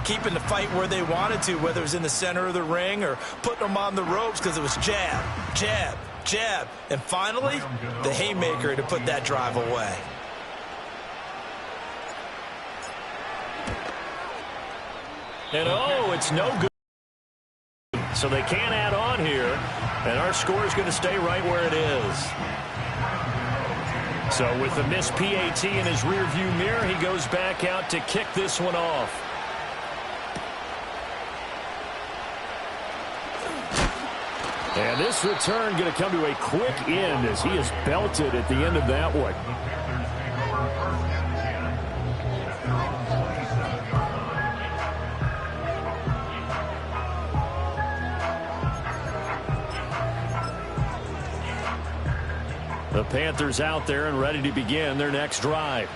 keeping the fight where they wanted to, whether it was in the center of the ring or putting them on the ropes, because it was jab, jab, jab, and finally, the haymaker to put that drive away. And oh, it's no good. So they can't add on here, and our score is going to stay right where it is. So with the missed PAT in his rearview mirror, he goes back out to kick this one off. And this return going to come to a quick end as he is belted at the end of that one. The Panthers out there and ready to begin their next drive.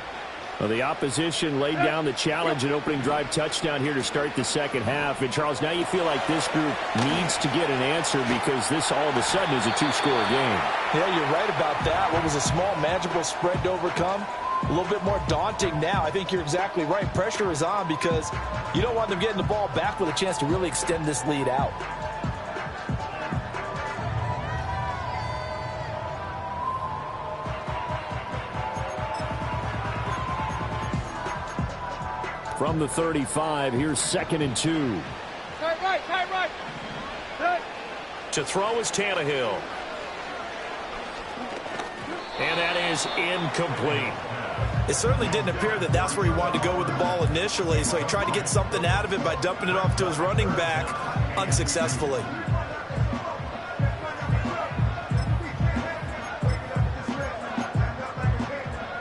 Well, the opposition laid down the challenge and opening drive touchdown here to start the second half. And, Charles, now you feel like this group needs to get an answer because this all of a sudden is a two-score game. Yeah, you're right about that. What was a small, manageable spread to overcome? A little bit more daunting now. I think you're exactly right. Pressure is on because you don't want them getting the ball back with a chance to really extend this lead out. From the 35, here's 2nd and 2. Tight right. To throw is Tannehill. And that is incomplete. It certainly didn't appear that that's where he wanted to go with the ball initially, so he tried to get something out of it by dumping it off to his running back unsuccessfully.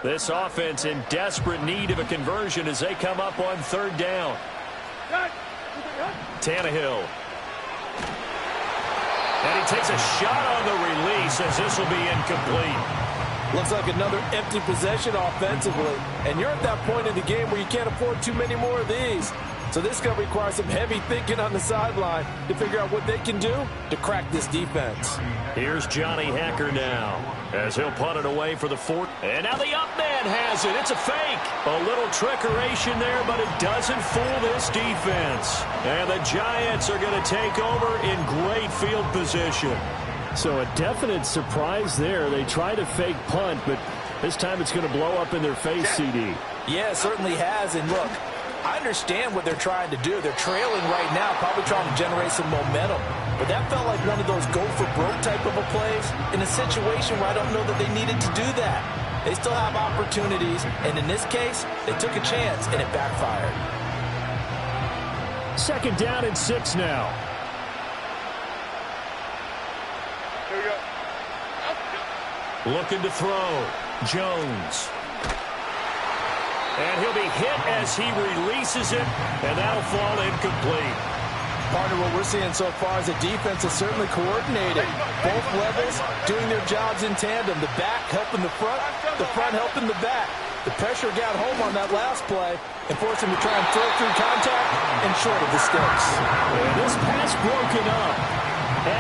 This offense in desperate need of a conversion as they come up on 3rd down. Tannehill. And he takes a shot on the release as this will be incomplete. Looks like another empty possession offensively. And you're at that point in the game where you can't afford too many more of these. So this is going to require some heavy thinking on the sideline to figure out what they can do to crack this defense. Here's Johnny Hacker now as he'll punt it away for the 4th. And now the up man has it. It's a fake. A little trickeration there, but it doesn't fool this defense. And the Giants are going to take over in great field position. So a definite surprise there. They try to fake punt, but this time it's going to blow up in their face, CD. Yeah, it certainly has. And look, I understand what they're trying to do. They're trailing right now, probably trying to generate some momentum. But that felt like one of those go-for-broke type of a plays in a situation where I don't know that they needed to do that. They still have opportunities, and in this case, they took a chance, and it backfired. 2nd down and 6 now. Here we go. Looking to throw. Jones. And he'll be hit as he releases it, and that'll fall incomplete. Partner, what we're seeing so far is the defense is certainly coordinated. Both levels doing their jobs in tandem. The back helping the front helping the back. The pressure got home on that last play and forced him to try and throw through contact and short of the sticks. And this pass broken up.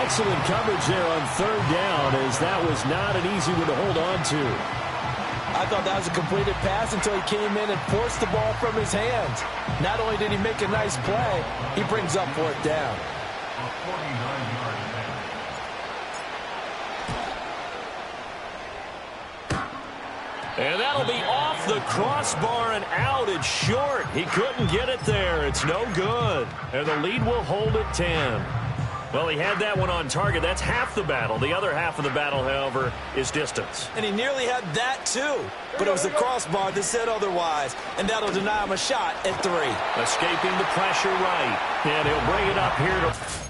Excellent coverage there on 3rd down, as that was not an easy one to hold on to. I thought that was a completed pass until he came in and forced the ball from his hands. Not only did he make a nice play, he brings up 4th down. And that'll be off the crossbar and out. It's short. He couldn't get it there. It's no good. And the lead will hold at 10. Well, he had that one on target. That's half the battle. The other half of the battle, however, is distance. And he nearly had that, too. But it was the crossbar that said otherwise. And that'll deny him a shot at 3. Escaping the pressure right. And he'll bring it up here to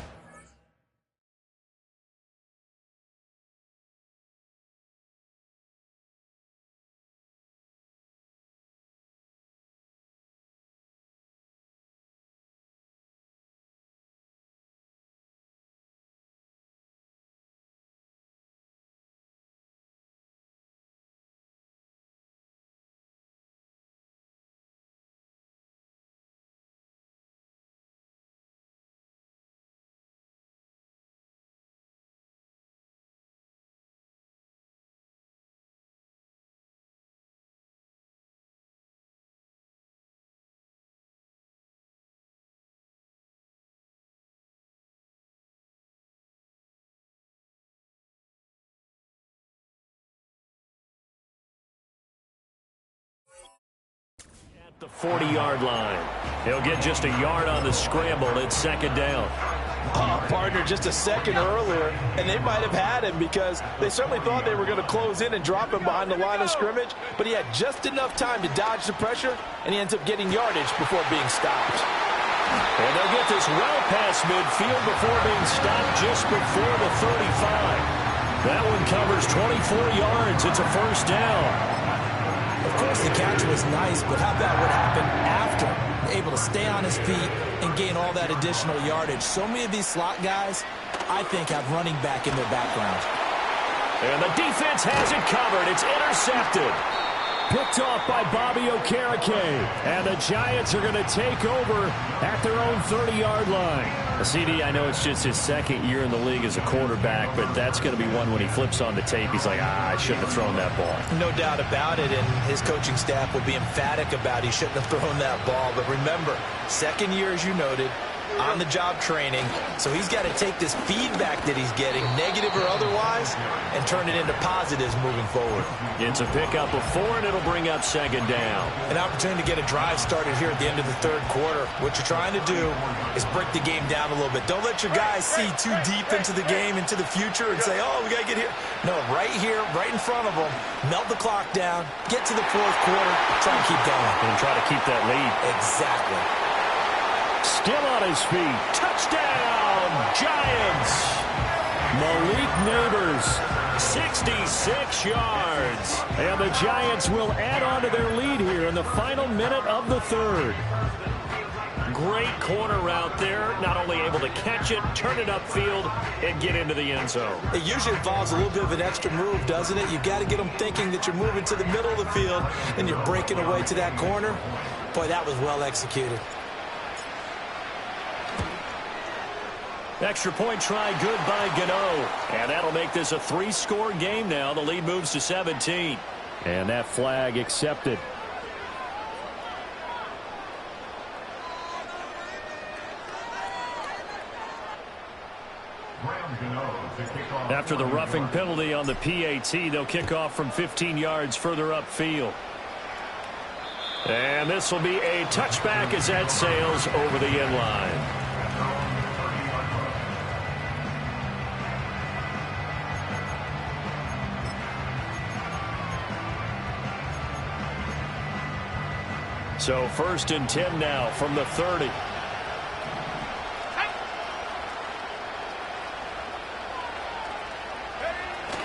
The 40-yard line. He'll get just a yard on the scramble. It's second down. Oh, partner, just a second earlier, and they might have had him because they certainly thought they were going to close in and drop him behind the line of scrimmage, but he had just enough time to dodge the pressure, and he ends up getting yardage before being stopped. And they'll get this well past midfield before being stopped just before the 35. That one covers 24 yards. It's a first down. Of course, the catch was nice, but how about what happened after? Able to stay on his feet and gain all that additional yardage. So many of these slot guys, I think, have running back in their background. And the defense has it covered. It's intercepted. Picked off by Bobby Okereke. And the Giants are going to take over at their own 30-yard line. CD, I know it's just his second year in the league as a quarterback, but that's going to be one when he flips on the tape. He's like, I shouldn't have thrown that ball. No doubt about it, and his coaching staff will be emphatic about he shouldn't have thrown that ball. But remember, second year, as you noted, on-the-job training, so he's got to take this feedback that he's getting, negative or otherwise, and turn it into positives moving forward. It's a pickup of 4, and it'll bring up second down. An opportunity to get a drive started here at the end of the third quarter. What you're trying to do is break the game down a little bit. Don't let your guys see too deep into the game, into the future, and say, oh, we got to get here. No, right here, right in front of them, melt the clock down, get to the fourth quarter, try and keep going. And try to keep that lead. Exactly. Still on his feet. Touchdown, Giants. Malik Neighbors. 66 yards. And the Giants will add on to their lead here in the final minute of the third. Great corner route there. Not only able to catch it, turn it upfield, and get into the end zone. It usually involves a little bit of an extra move, doesn't it? You've got to get them thinking that you're moving to the middle of the field and you're breaking away to that corner. Boy, that was well executed. Extra point try good by Gano. And that'll make this a 3-score game now. The lead moves to 17. And that flag accepted. After the roughing penalty on the PAT, they'll kick off from 15 yards further upfield. And this will be a touchback as that sails over the end line. So 1st and 10 now from the 30.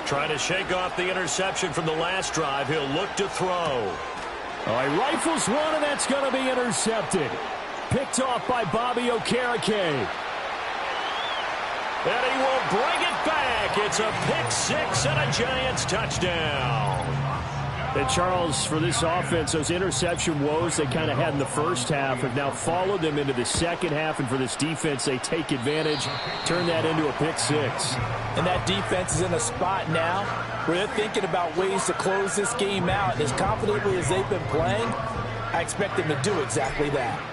Trying to shake off the interception from the last drive. He'll look to throw. All right, rifles one, and that's going to be intercepted. Picked off by Bobby Okereke. And he will bring it back. It's a pick 6 and a Giants touchdown. And Charles, for this offense, those interception woes they kind of had in the first half have now followed them into the second half. And for this defense, they take advantage, turn that into a pick 6. And that defense is in a spot now where they're thinking about ways to close this game out. And as confidently as they've been playing, I expect them to do exactly that.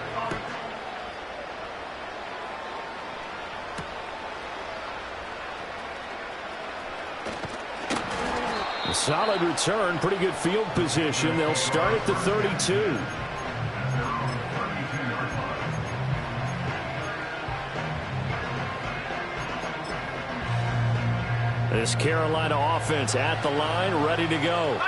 A solid return, pretty good field position. They'll start at the 32. This Carolina offense at the line, ready to go.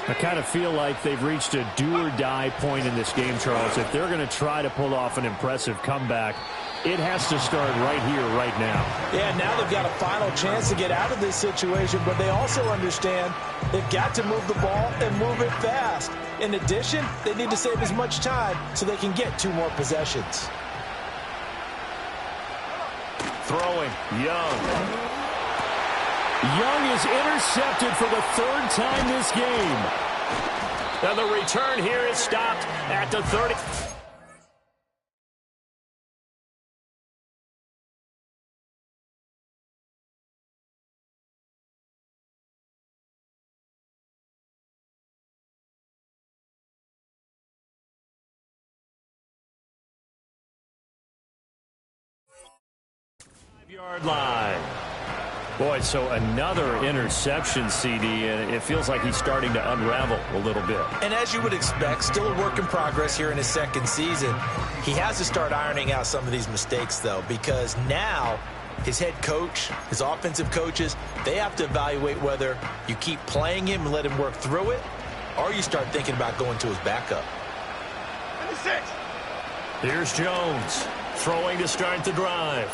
I kind of feel like they've reached a do-or-die point in this game, Charles. If they're going to try to pull off an impressive comeback, it has to start right here, right now. Yeah, now they've got a final chance to get out of this situation, but they also understand they've got to move the ball and move it fast. In addition, they need to save as much time so they can get 2 more possessions. Throwing, Young. Young is intercepted for the 3rd time this game. And the return here is stopped at the 30. Yard line. Boy, so another interception, CD, and it feels like he's starting to unravel a little bit. And as you would expect, still a work in progress here in his second season. He has to start ironing out some of these mistakes, though, because now his head coach, his offensive coaches, they have to evaluate whether you keep playing him and let him work through it, or you start thinking about going to his backup. 26. Here's Jones throwing to start the drive.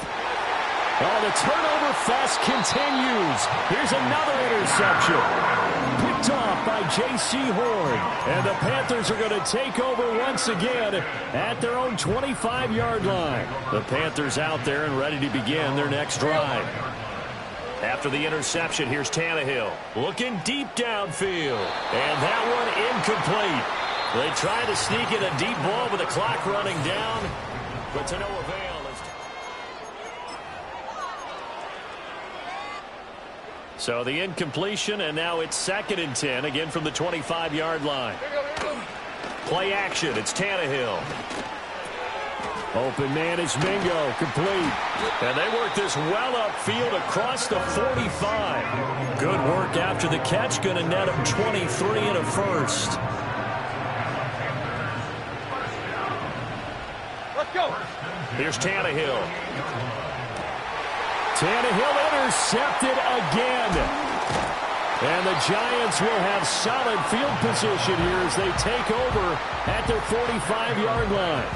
Oh, the turnover fest continues. Here's another interception. Picked off by J.C. Horn. And the Panthers are going to take over once again at their own 25-yard line. The Panthers out there and ready to begin their next drive. After the interception, here's Tannehill looking deep downfield. And that one incomplete. They tried to sneak in a deep ball with the clock running down, but to no avail. So the incompletion, and now it's 2nd and 10, again from the 25-yard line. Play action, it's Tannehill. Open man is Mingo, complete. And they work this well upfield across the 45. Good work after the catch, going to net him 23 and a first. Let's go. Here's Tannehill. Tannehill intercepted again. And the Giants will have solid field position here as they take over at their 45-yard line.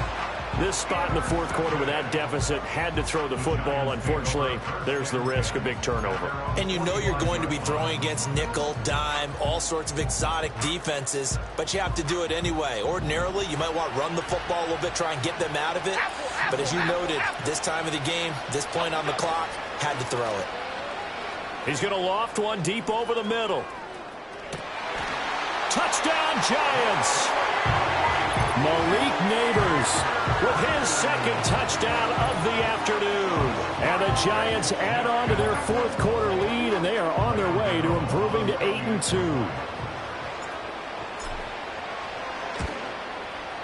This spot in the fourth quarter with that deficit, had to throw the football. Unfortunately, there's the risk of big turnover. And you know you're going to be throwing against nickel, dime, all sorts of exotic defenses, but you have to do it anyway. Ordinarily, you might want to run the football a little bit, try and get them out of it. But as you noted, this time of the game, this point on the clock, had to throw it. He's going to loft one deep over the middle. Touchdown, Giants! Malik Neighbors with his second touchdown of the afternoon. And the Giants add on to their fourth quarter lead, and they are on their way to improving to 8-2.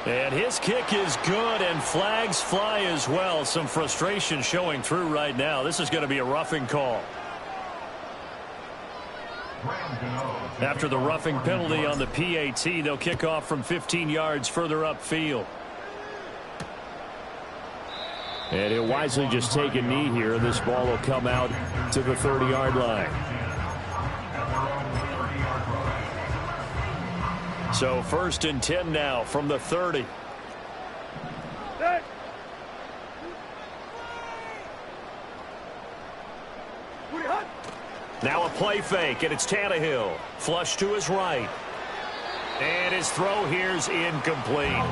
And his kick is good, and flags fly as well. Some frustration showing through right now. This is going to be a roughing call. After the roughing penalty on the PAT, they'll kick off from 15 yards further upfield. And he'll wisely just take a knee here. This ball will come out to the 30-yard line. So 1st and 10 now from the 30. Now a play fake, and it's Tannehill. Flush to his right. And his throw here's incomplete.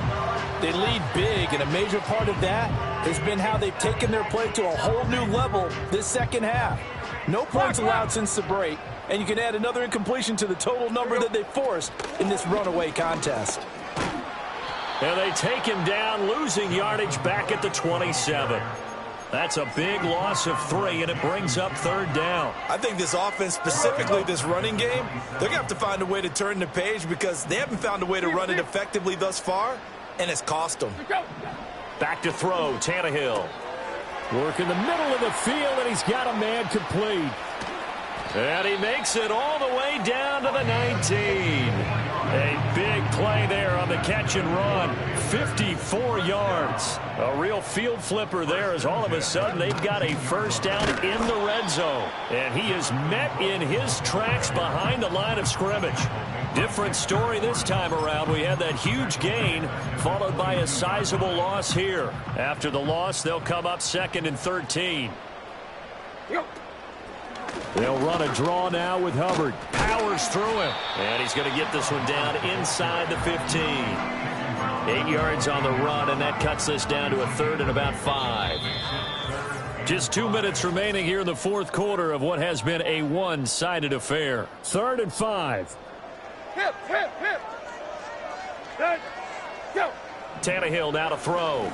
They lead big, and a major part of that has been how they've taken their play to a whole new level this second half. No points allowed since the break, and you can add another incompletion to the total number that they forced in this runaway contest. And they take him down, losing yardage back at the 27. That's a big loss of 3, and it brings up 3rd down. I think this offense, specifically this running game, they're going to have to find a way to turn the page because they haven't found a way to run it effectively thus far, and it's cost them. Back to throw, Tannehill. Work in the middle of the field, and he's got a man complete. And he makes it all the way down to the 19. A big play there on the catch and run. 54 yards. A real field flipper there as all of a sudden they've got a first down in the red zone. And he is met in his tracks behind the line of scrimmage. Different story this time around. We had that huge gain followed by a sizable loss here. After the loss, they'll come up 2nd and 13. They'll run a draw now with Hubbard. Powers through him. And he's going to get this one down inside the 15. 8 yards on the run, and that cuts this down to a 3rd and about 5. Just 2 minutes remaining here in the fourth quarter of what has been a one-sided affair. 3rd and 5. Hip. Then, go. Tannehill now to throw.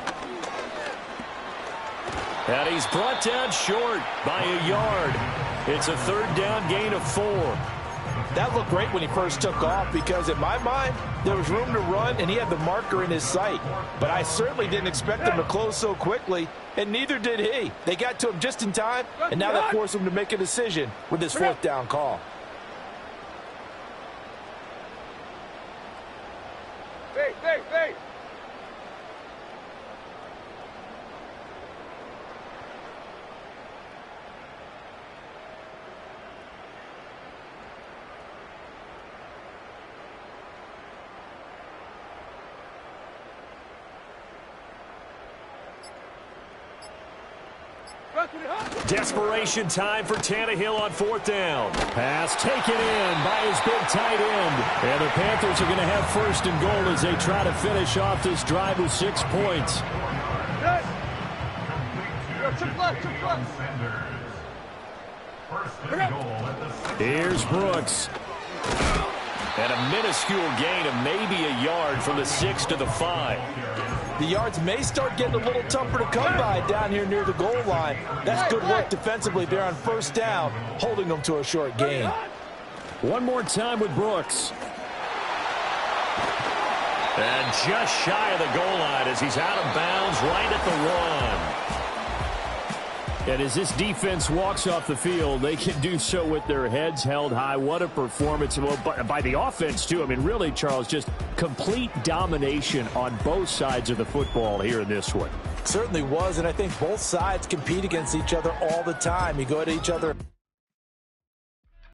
And he's brought down short by a yard. It's a 3rd down gain of 4. That looked great when he first took off because, in my mind, there was room to run, and he had the marker in his sight. But I certainly didn't expect him to close so quickly, and neither did he. They got to him just in time, and now that forced him to make a decision with this fourth down call. Hey. Desperation time for Tannehill on fourth down. Pass taken in by his big tight end. And the Panthers are going to have first and goal as they try to finish off this drive with 6 points. Here's Brooks. And a minuscule gain of maybe a yard from the 6 to the 5. The yards may start getting a little tougher to come by down here near the goal line. That's good work defensively there on first down, holding them to a short gain. One more time with Brooks. And just shy of the goal line as he's out of bounds right at the 1. And as this defense walks off the field, they can do so with their heads held high. What a performance by the offense, too. I mean, really, Charles, just complete domination on both sides of the football here in this one. Certainly was, and I think both sides compete against each other all the time. You go at each other